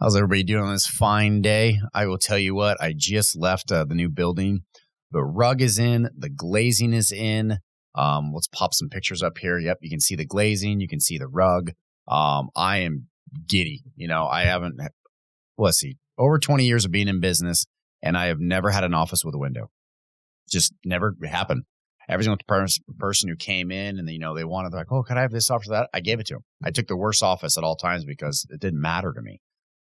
How's everybody doing on this fine day? I will tell you what, I just left the new building. The rug is in, the glazing is in. Let's pop some pictures up here. Yep, you can see the glazing, you can see the rug. I am giddy. I haven't, let's see, over 20 years of being in business, and I have never had an office with a window. Just never happened. Every single person who came in and, they wanted, they're like, oh, could I have this office, that? I gave it to them. I took the worst office at all times because it didn't matter to me.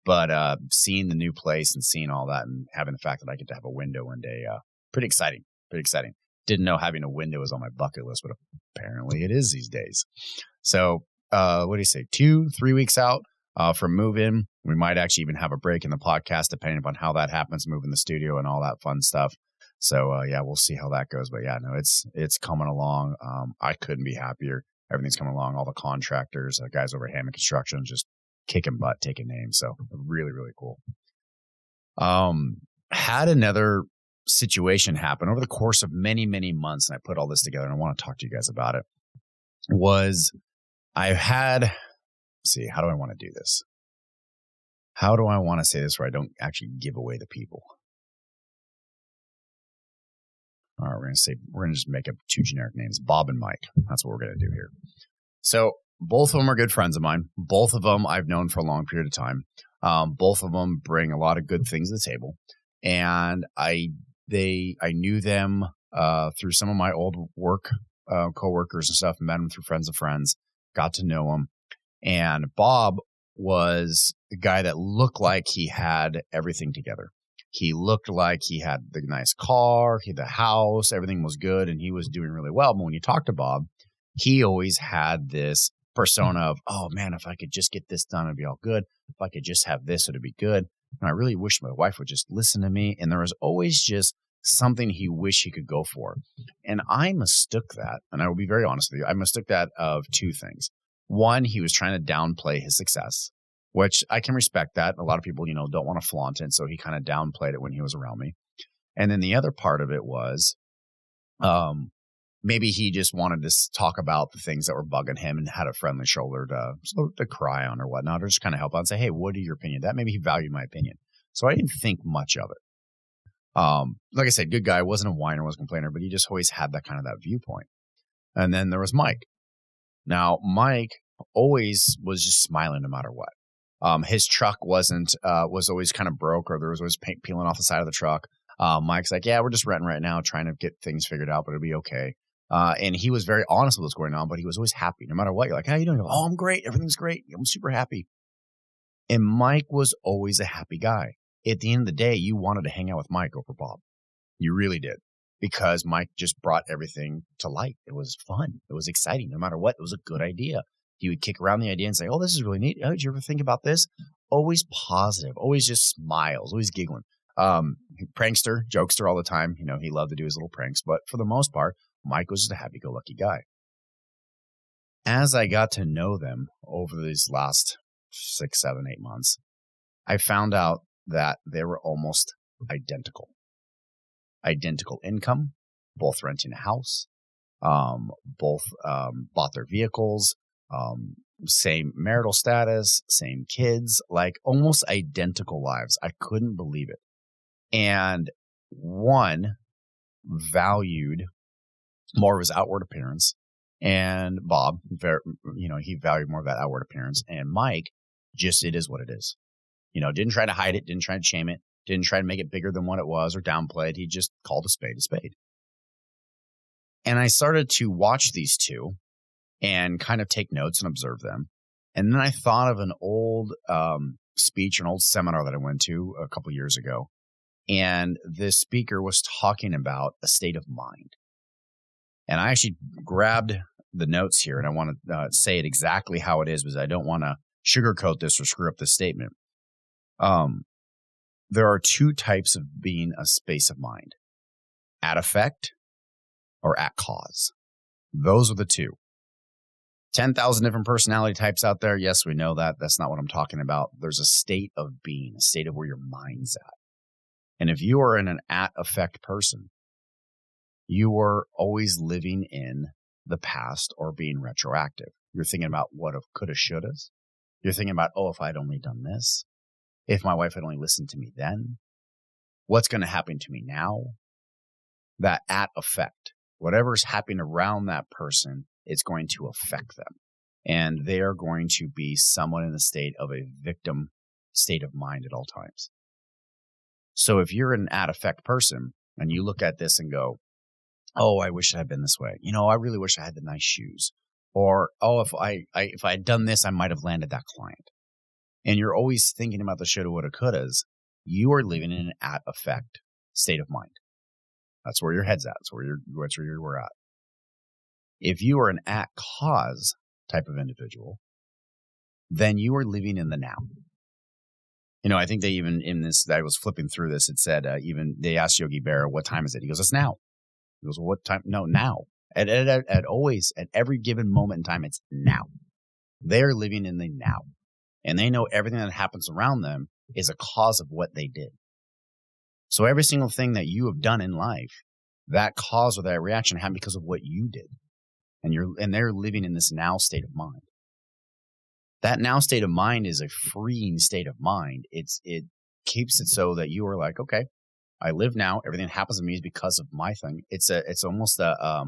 But seeing the new place and seeing all that and having the fact that I get to have a window one day, pretty exciting. Pretty exciting. Didn't know having a window was on my bucket list, but apparently it is these days. So what do you say? 2-3 weeks out from move-in. We might actually even have a break in the podcast, depending upon how that happens, moving the studio and all that fun stuff. So, we'll see how that goes. But, it's coming along. I couldn't be happier. Everything's coming along. All the contractors, guys over at Hammond Construction, just kicking butt, taking names. So really, really cool. Had another situation happen over the course of many, many months, and I put all this together, and I want to talk to you guys about it. Let's see, how do I want to do this? How do I want to say this where I don't actually give away the people? All right, we're going to just make up two generic names, Bob and Mike. That's what we're going to do here. So both of them are good friends of mine. Both of them I've known for a long period of time. Both of them bring a lot of good things to the table. And I knew them through some of my old work coworkers and stuff, met them through friends of friends, got to know them. And Bob was the guy that looked like he had everything together. He looked like he had the nice car, he had the house, everything was good, and he was doing really well. But when you talk to Bob, he always had this persona of, oh man, if I could just get this done, it'd be all good. If I could just have this, it'd be good. And I really wish my wife would just listen to me. And there was always just something he wished he could go for. And I mistook that, and I will be very honest with you, I mistook that of two things. One, he was trying to downplay his success, which I can respect that. A lot of people, don't want to flaunt it. So he kind of downplayed it when he was around me. And then the other part of it was, maybe he just wanted to talk about the things that were bugging him and had a friendly shoulder to cry on or whatnot, or just kind of help out and say, hey, what are your opinion? That maybe he valued my opinion. So I didn't think much of it. Like I said, good guy, wasn't a whiner, wasn't a complainer, but he just always had that viewpoint. And then there was Mike. Now, Mike always was just smiling no matter what. His truck was always kind of broke, or there was always paint peeling off the side of the truck. Mike's like, yeah, we're just renting right now, trying to get things figured out, but it'll be okay. And he was very honest with what's going on, but he was always happy no matter what. You're like, how you doing? Oh, I'm great. Everything's great. I'm super happy. And Mike was always a happy guy. At the end of the day, you wanted to hang out with Mike over Bob. You really did. Because Mike just brought everything to light. It was fun. It was exciting. No matter what, it was a good idea. He would kick around the idea and say, oh, this is really neat. Oh, did you ever think about this? Always positive. Always just smiles. Always giggling. Prankster, jokester all the time. He loved to do his little pranks. But for the most part, Mike was just a happy-go-lucky guy. As I got to know them over these last 6, 7, 8 months, I found out that they were almost identical. Identical income, both renting a house, both bought their vehicles, same marital status, same kids, like almost identical lives. I couldn't believe it. And one valued more of his outward appearance, and Bob, he valued more of that outward appearance. And Mike, just it is what it is. Didn't try to hide it, didn't try to shame it, didn't try to make it bigger than what it was or downplay it. He just called a spade a spade. And I started to watch these two and kind of take notes and observe them. And then I thought of an old speech, an old seminar that I went to a couple years ago. And this speaker was talking about a state of mind. And I actually grabbed the notes here, and I want to say it exactly how it is, because I don't want to sugarcoat this or screw up this statement. There are two types of being a space of mind: at effect or at cause. Those are the two. 10,000 different personality types out there. Yes, we know that. That's not what I'm talking about. There's a state of being, a state of where your mind's at. And if you are an at effect person, you are always living in the past or being retroactive. You're thinking about what if, coulda, shouldas. You're thinking about, oh, if I'd only done this, If my wife had only listened to me then, what's going to happen to me now? That at effect, whatever's happening around that person, it's going to affect them. And they are going to be somewhat in a state of a victim state of mind at all times. So if you're an at effect person and you look at this and go, oh, I wish I had been this way. I really wish I had the nice shoes. Or, oh, if I had done this, I might have landed that client. And you're always thinking about the shoulda, woulda, couldas. You are living in an at effect state of mind. That's where your head's at. That's where you're at. If you are an at cause type of individual, then you are living in the now. I think they even in this, I was flipping through this, it said, even they asked Yogi Berra, what time is it? He goes, it's now. He goes, well, what time? No, now. At every given moment in time, it's now. They're living in the now. And they know everything that happens around them is a cause of what they did. So every single thing that you have done in life, that cause or that reaction happened because of what you did. And they're living in this now state of mind. That now state of mind is a freeing state of mind. It keeps it so that you are like, okay, I live now. Everything that happens to me is because of my thing. It's almost a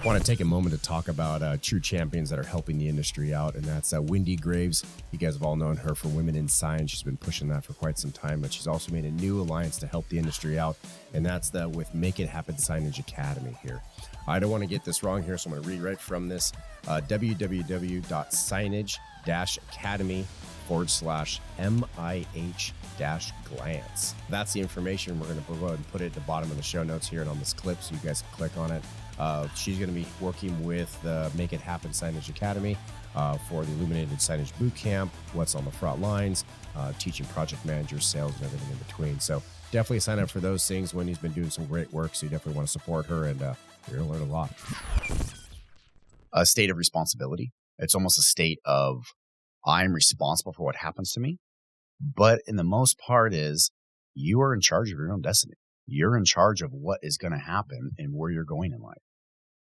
I want to take a moment to talk about true champions that are helping the industry out, and that's Wendy Graves. You guys have all known her for Women in Science. She's been pushing that for quite some time, but she's also made a new alliance to help the industry out, and that's with Make It Happen Signage Academy here. I don't want to get this wrong here, so I'm going to read right from this, www.signage-academy/MIH-glance. That's the information. We're going to go ahead and put it at the bottom of the show notes here and on this clip so you guys can click on it. She's going to be working with the Make It Happen Signage Academy for the Illuminated Signage Bootcamp, what's on the front lines, teaching project managers, sales, and everything in between. So definitely sign up for those things. Wendy's been doing some great work, so you definitely want to support her, and you're going to learn a lot. A state of responsibility. It's almost a state of I'm responsible for what happens to me. But in the most part is you are in charge of your own destiny. You're in charge of what is going to happen and where you're going in life.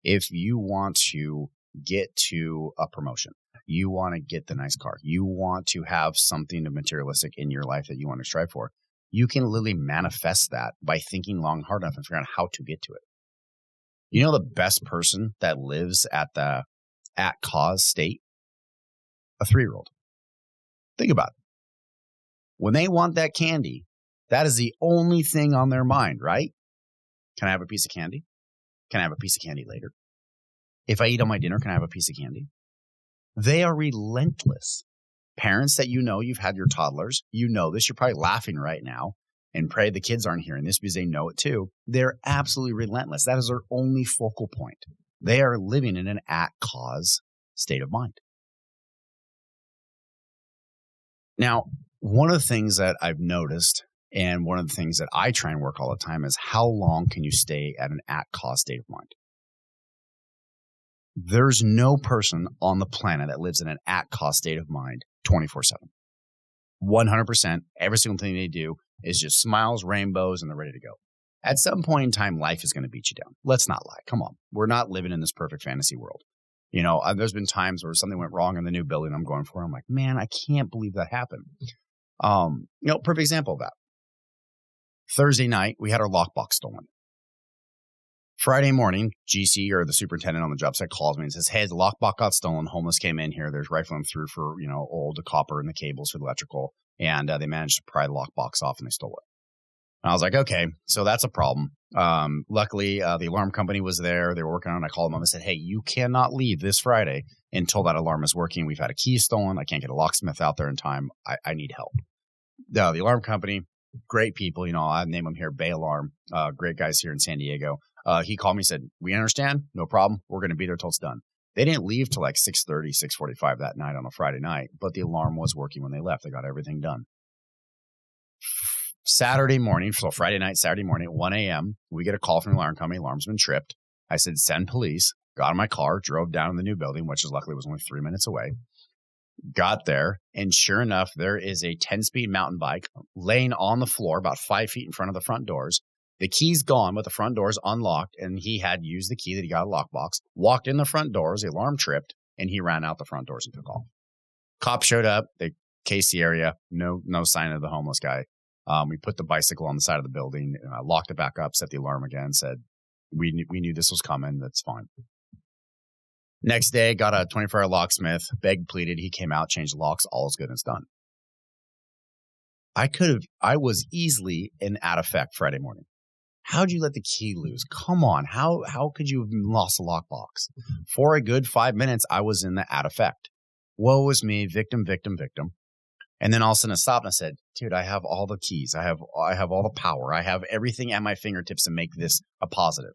If you want to get to a promotion, you want to get the nice car, you want to have something materialistic in your life that you want to strive for, you can literally manifest that by thinking long, hard enough and figuring out how to get to it. The best person that lives at the at cause state? A 3-year-old. Think about it. When they want that candy, that is the only thing on their mind, right? Can I have a piece of candy? Can I have a piece of candy later? If I eat all my dinner, can I have a piece of candy? They are relentless. Parents that you've had your toddlers, you know this, you're probably laughing right now and pray the kids aren't hearing this because they know it too. They're absolutely relentless. That is their only focal point. They are living in an at-cause state of mind. Now, one of the things that I've noticed and one of the things that I try and work all the time is how long can you stay at an at-cause state of mind? There's no person on the planet that lives in an at-cause state of mind 24/7. 100%. Every single thing they do is just smiles, rainbows, and they're ready to go. At some point in time, life is going to beat you down. Let's not lie. Come on. We're not living in this perfect fantasy world. There's been times where something went wrong in the new building I'm going for. I'm like, man, I can't believe that happened. Perfect example of that. Thursday night, we had our lockbox stolen. Friday morning, GC or the superintendent on the job site calls me and says, hey, the lockbox got stolen. Homeless came in here. There's rifling through for, old copper and the cables for the electrical. And they managed to pry the lockbox off and they stole it. And I was like, okay, so that's a problem. Luckily, the alarm company was there. They were working on it. I called them up and said, hey, you cannot leave this Friday until that alarm is working. We've had a key stolen. I can't get a locksmith out there in time. I need help. The alarm company, great people. I name them here, Bay Alarm, great guys here in San Diego. He called me and said, we understand. No problem. We're going to be there till it's done. They didn't leave till like 6:30, 6:45 that night on a Friday night, but the alarm was working when they left. They got everything done. Saturday morning, so Friday night, Saturday morning at 1 a.m., we get a call from the alarm company. Alarm's been tripped. I said, send police. Got in my car, drove down to the new building, which is luckily was only 3 minutes away. Got there, and sure enough, there is a 10-speed mountain bike laying on the floor about 5 feet in front of the front doors. The key's gone, but the front door's unlocked, and he had used the key that he got a lockbox, walked in the front doors, the alarm tripped, and he ran out the front doors and took off. Cops showed up. They cased the area. No sign of the homeless guy. We put the bicycle on the side of the building, locked it back up, set the alarm again, said, we knew this was coming. That's fine. Next day, got a 24-hour locksmith, begged, pleaded. He came out, changed the locks. All is good and it's done. I was easily in at effect Friday morning. How'd you let the key loose? Come on. How could you have lost the lockbox? For a good 5 minutes, I was in the at effect. Woe is me, victim. And then all of a sudden I stopped and I said, dude, I have all the keys. I have all the power. I have everything at my fingertips to make this a positive.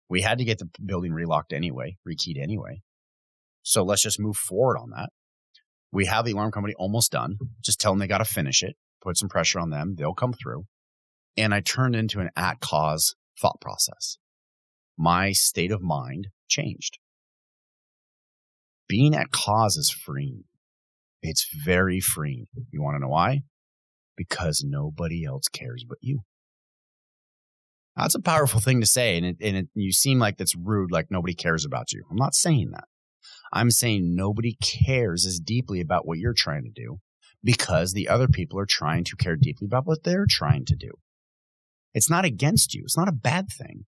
We had to get the building relocked anyway, rekeyed anyway. So let's just move forward on that. We have the alarm company almost done. Just tell them they got to finish it. Put some pressure on them. They'll come through. And I turned into an at-cause thought process. My state of mind changed. Being at cause is freeing. It's very freeing. You want to know why? Because nobody else cares but you. That's a powerful thing to say. And you seem like that's rude, like nobody cares about you. I'm not saying that. I'm saying nobody cares as deeply about what you're trying to do because the other people are trying to care deeply about what they're trying to do. It's not against you. It's not a bad thing.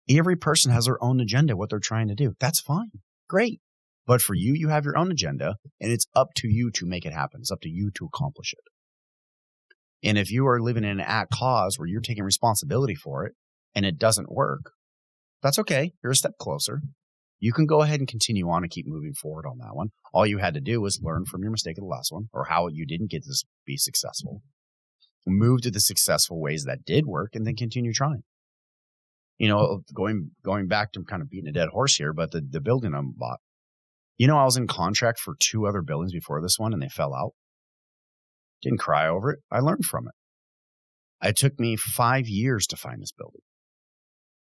Every person has their own agenda, what they're trying to do. That's fine. Great. But for you, you have your own agenda, and it's up to you to make it happen. It's up to you to accomplish it. And if you are living in an at cause where you're taking responsibility for it and it doesn't work, that's okay. You're a step closer. You can go ahead and continue on and keep moving forward on that one. All you had to do was learn from your mistake of the last one or how you didn't get to be successful. Move to the successful ways that did work and then continue trying. You know, going back to kind of beating a dead horse here, but the building I bought, you know, I was in contract for 2 other buildings before this one and they fell out. Didn't cry over it. I learned from it. It took me 5 years to find this building.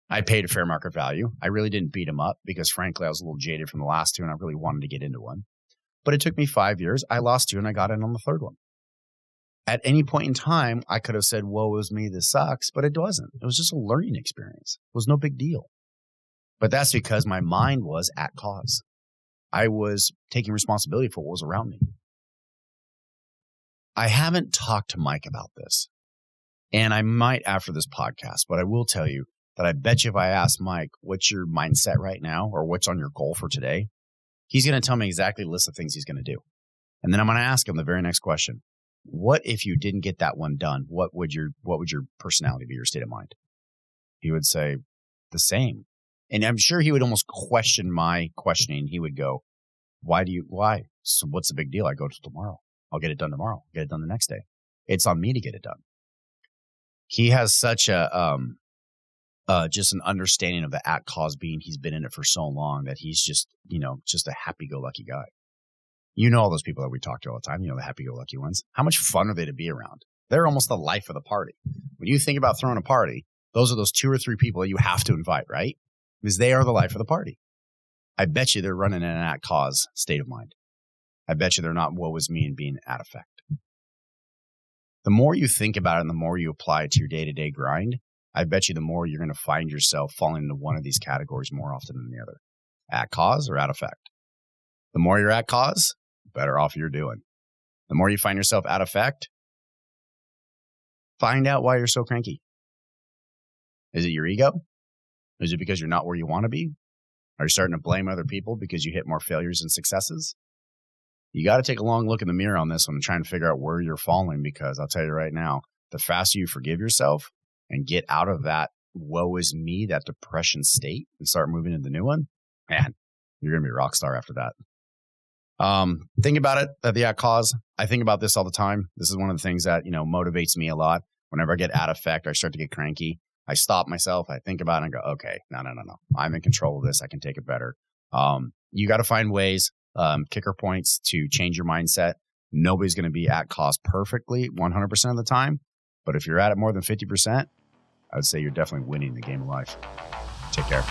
I paid a fair market value. I really didn't beat them up because, frankly, I was a little jaded from the last 2 and I really wanted to get into one. But it took me 5 years. I lost 2 and I got in on the 3rd one. At any point in time, I could have said, woe is me, this sucks, but it wasn't. It was just a learning experience. It was no big deal. But that's because my mind was at cause. I was taking responsibility for what was around me. I haven't talked to Mike about this, and I might after this podcast, but I will tell you that I bet you if I ask Mike, what's your mindset right now or what's on your goal for today, he's going to tell me exactly the list of things he's going to do. And then I'm going to ask him the very next question. What if you didn't get that one done? What would your personality be, your state of mind? He would say the same. And I'm sure he would almost question my questioning. He would go, why? So what's the big deal? I go to tomorrow. I'll get it done tomorrow. Get it done the next day. It's on me to get it done. He has such a, just an understanding of the at cause being he's been in it for so long that he's just, just a happy-go-lucky guy. You know all those people that we talk to all the time, the happy-go-lucky ones. How much fun are they to be around? They're almost the life of the party. When you think about throwing a party, those are those 2 or 3 people that you have to invite, right? Because they are the life of the party. I bet you they're running in an at cause state of mind. I bet you they're not woe is me and being at effect. The more you think about it and the more you apply it to your day-to-day grind, I bet you the more you're going to find yourself falling into one of these categories more often than the other. At cause or at effect. The more you're at cause, the better off you're doing. The more you find yourself at effect, find out why you're so cranky. Is it your ego? Is it because you're not where you want to be? Are you starting to blame other people because you hit more failures than successes? You got to take a long look in the mirror on this one and try and figure out where you're falling, because I'll tell you right now, the faster you forgive yourself and get out of that woe is me, that depression state, and start moving into the new one, man, you're going to be a rock star after that. Think about it at the at cause. I think about this all the time. This is one of the things that, motivates me a lot. Whenever I get out of effect, I start to get cranky. I stop myself. I think about it and go, okay, no. I'm in control of this. I can take it better. You got to find ways, kicker points to change your mindset. Nobody's going to be at cause perfectly 100% of the time. But if you're at it more than 50%, I would say you're definitely winning the game of life. Take care.